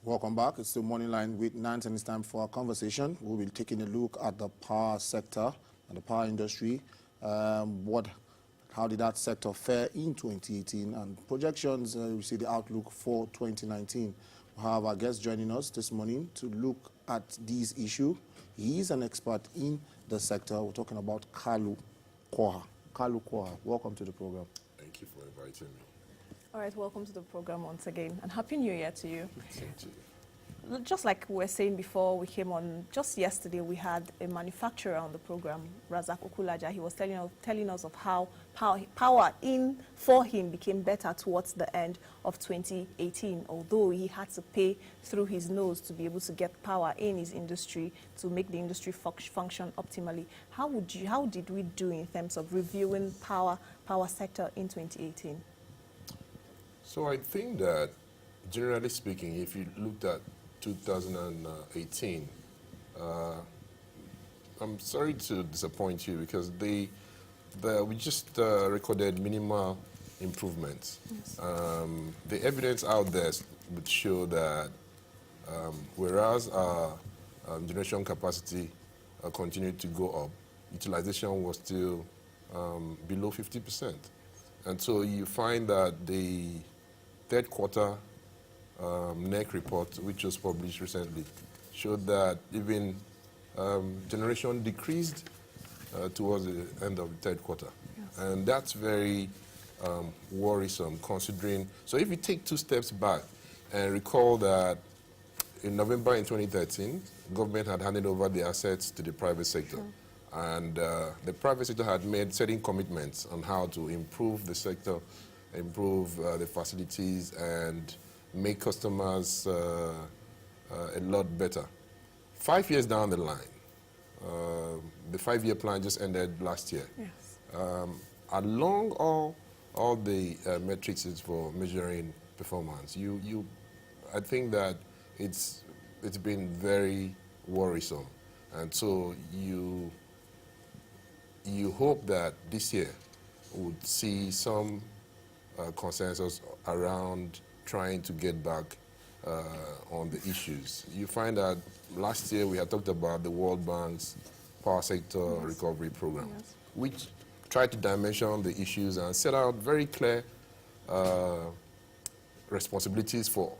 Welcome back. It's the Morning Line with Nance, and it's time for our conversation. We'll be taking a look at the power sector and the power industry. How did that sector fare in 2018 and projections? We see the outlook for 2019. We have our guest joining us this morning to look at these issues. He is an expert in the sector. We're talking about Kalu Ukoha. Kalu Ukoha, welcome to the program. Thank you for inviting me. All right, welcome to the program once again, and Happy New Year to you. Same to you. Just like we were saying before we came on, just yesterday we had a manufacturer on the program, Razak Okulaja. He was telling us of how power in for him became better towards the end of 2018, although he had to pay through his nose to be able to get power in his industry to make the industry function optimally. How did we do in terms of reviewing power sector in 2018? So I think that, generally speaking, if you looked at 2018, I'm sorry to disappoint you because we just recorded minimal improvements. Yes. The evidence out there would show that whereas our generation capacity continued to go up, utilization was still below 50%. And so you find that the third quarter NEC report, which was published recently, showed that even generation decreased towards the end of the third quarter. Yes. And that's very worrisome considering. So if you take two steps back and recall that in November in 2013, government had handed over the assets to the private sector. Sure. And the private sector had made certain commitments on how to improve the sector, improve the facilities, and make customers a lot better. 5 years down the line, the 5-year plan just ended last year. Yes. Along all the metrics for measuring performance, I think that it's been very worrisome, and so you hope that this year would see some consensus around trying to get back on the issues. You find that last year we had talked about the World Bank's power sector recovery program, which tried to dimension the issues and set out very clear responsibilities for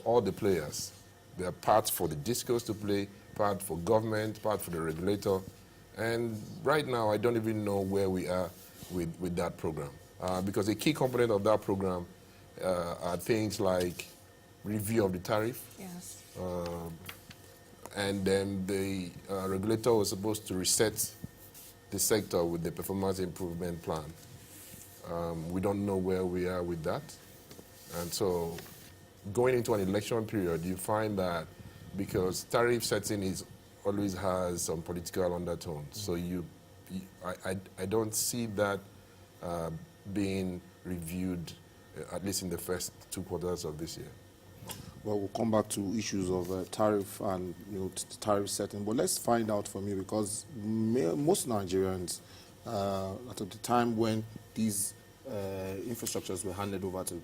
all the players. There are parts for the discos to play, part for government, part for the regulator. And right now, I don't even know where we are with that program. Because a key component of that program are things like review of the tariff. Yes. And then the regulator was supposed to reset the sector with the performance improvement plan. We don't know where we are with that. And so going into an election period, you find that because tariff setting always has some political undertones. So I don't see that being reviewed, at least in the first 2 quarters of this year. Well, we'll come back to issues of tariff and tariff setting. But let's find out from you, because most Nigerians, at the time when these infrastructures were handed over to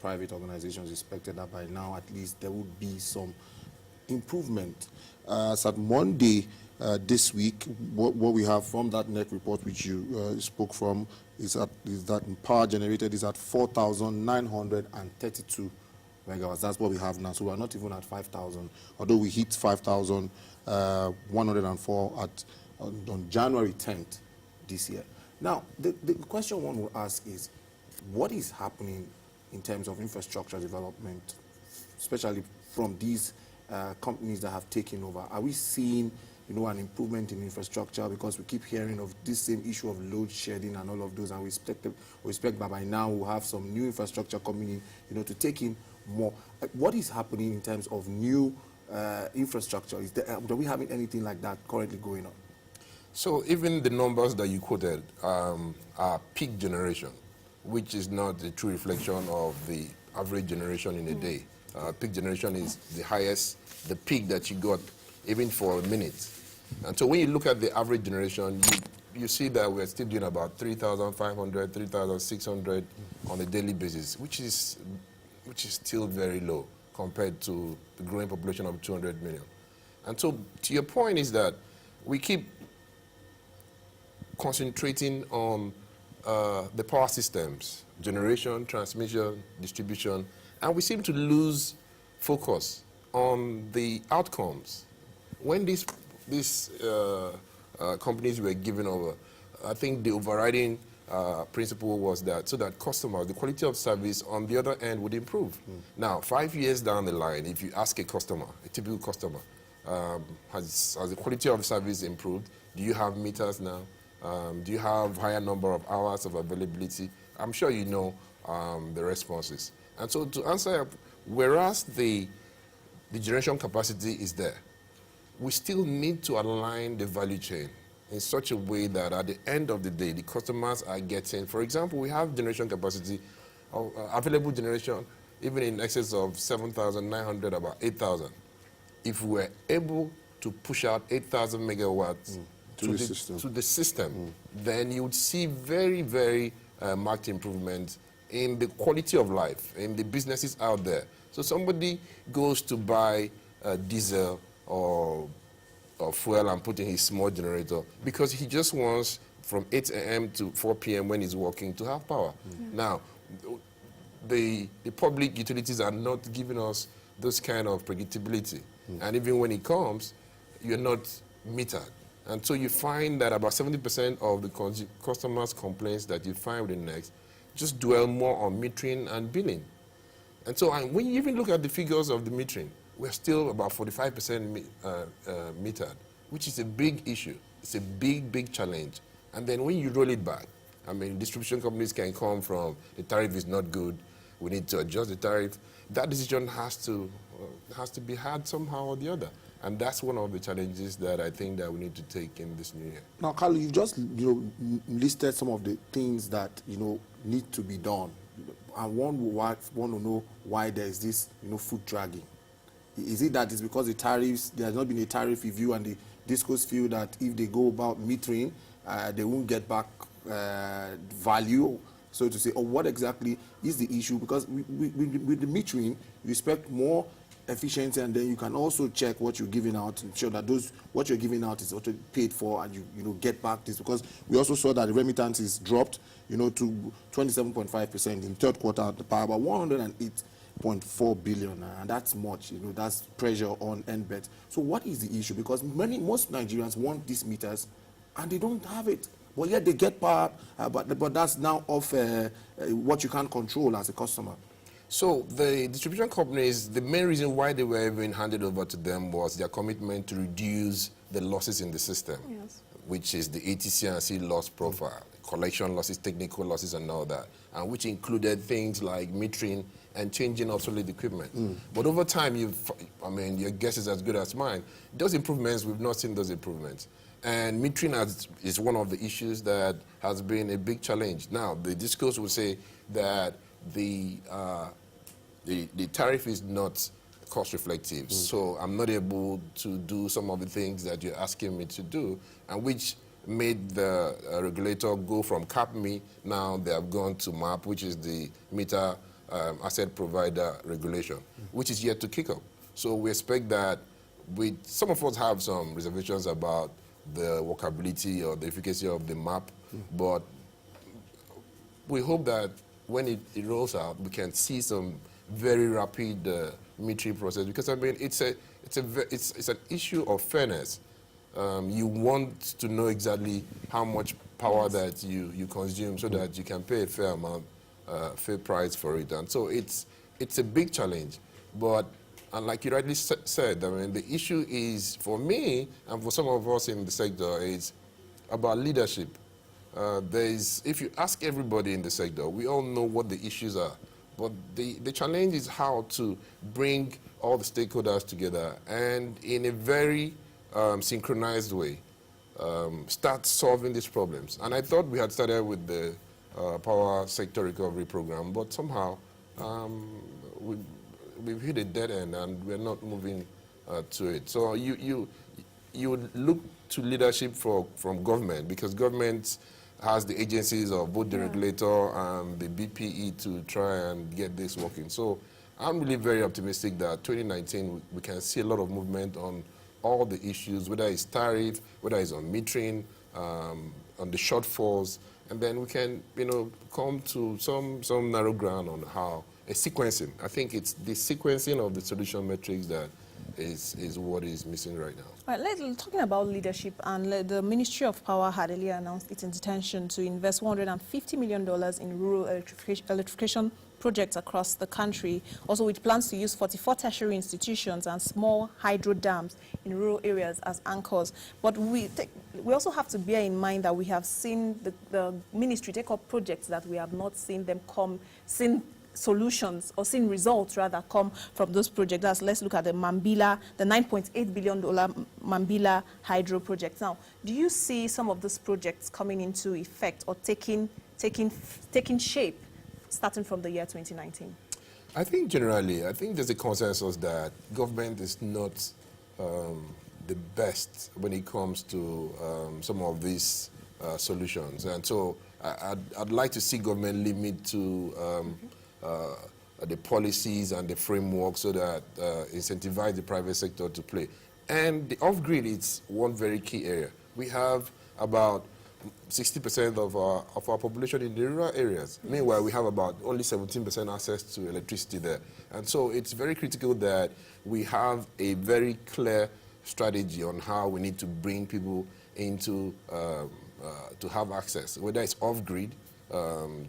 private organizations, expected that by now at least there would be some improvement. As at Monday this week, what we have from that NEC report, which you spoke from, is that power generated is at 4,932 megawatts. That's what we have now. So we're not even at 5,000, although we hit 5,104 on January 10th this year. Now, the question one will ask is, what is happening in terms of infrastructure development, especially from these companies that have taken over? Are we seeing, an improvement in infrastructure? Because we keep hearing of this same issue of load shedding and all of those, and we expect that by now we'll have some new infrastructure coming in, to take in more. What is happening in terms of new infrastructure? Are we having anything like that currently going on? So even the numbers that you quoted are peak generation, which is not the true reflection of the average generation in a day. Peak generation is the highest, the peak that you got even for a minute. And so when you look at the average generation, you see that we're still doing about 3,500, 3,600 on a daily basis, which is still very low. compared to the growing population of 200 million. And so, to your point is that we keep concentrating on the power systems, generation, transmission, distribution, and we seem to lose focus on the outcomes. When these companies were given over, I think the overriding principle was that so that customers, the quality of service on the other end would improve. Now, 5 years down the line, if you ask a customer, a typical customer, has the quality of service improved? Do you have meters now? Do you have higher number of hours of availability? I'm sure you know the responses. And so to answer, whereas the generation capacity is there, we still need to align the value chain in such a way that at the end of the day, the customers are getting, for example, we have generation capacity, available generation, even in excess of 7,900, about 8,000. If we were able to push out 8,000 megawatts to the system, then you would see very, very marked improvement in the quality of life, in the businesses out there. So somebody goes to buy diesel or fuel and put in his small generator because he just wants from 8 a.m. to 4 p.m. when he's working to have power. Now, the public utilities are not giving us those kind of predictability. And even when it comes, you're not metered. And so you find that about 70% of the customers' complaints that you find with the next just dwell more on metering and billing. And so when you even look at the figures of the metering, we're still about 45% metered, which is a big issue. It's a big, big challenge. And then when you roll it back, I mean, distribution companies can come from, the tariff is not good, we need to adjust the tariff. That decision has to be had somehow or the other. And that's one of the challenges that I think that we need to take in this new year. Now, Kalu, you just listed some of the things that need to be done, and one will want to know why there is this foot dragging. Is it that it's because the tariffs, there has not been a tariff review, and the discos feel that if they go about metering, they won't get back value, so to say, or what exactly is the issue? Because with the metering, you expect more efficiency, and then you can also check what you're giving out to ensure that what you're giving out is also paid for, and you get back this, because we also saw that the remittances dropped to 27.5% in third quarter, by about 108.4 billion, and that's much. That's pressure on NBET. So what is the issue? Because most Nigerians want these meters and they don't have it, but yet they get power, but that's now off what you can't control as a customer. So the distribution companies, the main reason why they were even handed over to them was their commitment to reduce the losses in the system, which is the ATC&C loss profile, collection losses, technical losses, and all that, and which included things like metering and changing obsolete equipment. But over time, your guess is as good as mine. Those improvements, we've not seen those improvements. And metering is one of the issues that has been a big challenge. Now, the discourse will say that the tariff is not cost reflective, so I'm not able to do some of the things that you're asking me to do, and which made the regulator go from CAPME, now they have gone to MAP, which is the meter asset provider regulation, which is yet to kick up. So we expect that some of us have some reservations about the workability or the efficacy of the MAP, but we hope that when it rolls out, we can see some very rapid metering process, because I mean it's an issue of fairness. You want to know exactly how much power that you consume, so that you can pay a fair amount, fair price for it. And so it's a big challenge. But and like you rightly said, I mean the issue is, for me and for some of us in the sector, is about leadership. If you ask everybody in the sector, we all know what the issues are, but the challenge is how to bring all the stakeholders together and in a very synchronized way start solving these problems. And I thought we had started with the power sector recovery program, but somehow we've hit a dead end and we're not moving to it. So you would look to leadership from government, because government has the agencies of both the regulator and the BPE to try and get this working. So I'm really very optimistic that 2019 we can see a lot of movement on all the issues, whether it's tariff, whether it's on metering, on the shortfalls, and then we can, come to some narrow ground on how a sequencing. I think it's the sequencing of the solution metrics that is what is missing right now. All right, talking about leadership, and the Ministry of Power had earlier announced its intention to invest $150 million in rural electrification projects across the country, also with plans to use 44 tertiary institutions and small hydro dams in rural areas as anchors. But we also have to bear in mind that we have seen the ministry take up projects that we have not seen them seen solutions or seen results rather come from those projects. Let's look at the Mambila, the $9.8 billion Mambila hydro project. Now, do you see some of those projects coming into effect or taking shape starting from the year 2019? I think generally, there's a consensus that government is not the best when it comes to some of these solutions. And so I'd like to see government limit to the policies and the framework so that incentivize the private sector to play. And the off-grid is one very key area. We have about 60% of our population in the rural areas. Meanwhile, we have about only 17% access to electricity there. And so it's very critical that we have a very clear strategy on how we need to bring people into to have access, whether it's off-grid,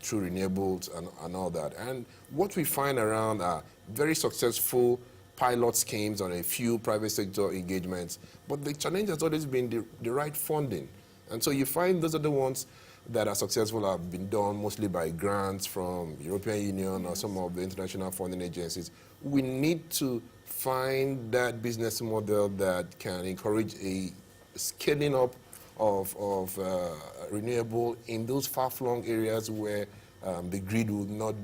through renewables and all that. And what we find around are very successful pilot schemes on a few private sector engagements, but the challenge has always been the right funding. And so you find those are the ones that are successful have been done mostly by grants from European Union or some of the international funding agencies. We need to find that business model that can encourage a scaling up of renewable in those far-flung areas where the grid will not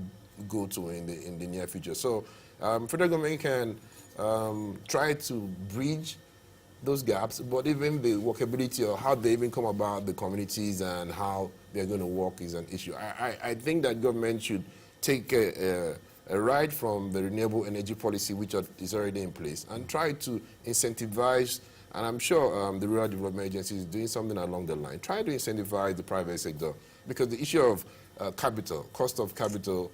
go to in the near future. So federal government can try to bridge those gaps, but even the workability or how they even come about the communities and how they're going to work is an issue. I think that government should take a ride from the renewable energy policy, which is already in place, and try to incentivize. And I'm sure the Rural Development Agency is doing something along the line. Try to incentivize the private sector, because the issue of capital, cost of capital,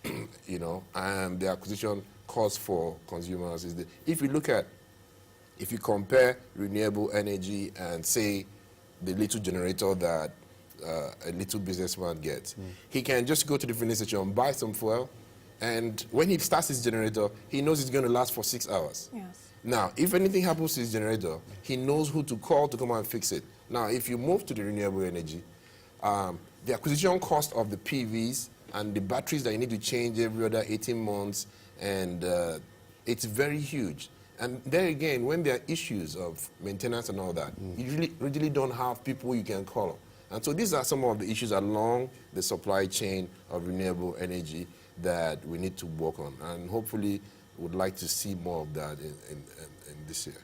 and the acquisition cost for consumers is if you compare renewable energy and say the little generator that a little businessman gets, he can just go to the filling station, buy some fuel, and when he starts his generator, he knows it's going to last for 6 hours. Yes. Now, if anything happens to his generator, he knows who to call to come and fix it. Now, if you move to the renewable energy, the acquisition cost of the PVs and the batteries that you need to change every other 18 months, and it's very huge. And there again, when there are issues of maintenance and all that, you really don't have people you can call. And so these are some of the issues along the supply chain of renewable energy that we need to work on. And hopefully would like to see more of that in this year.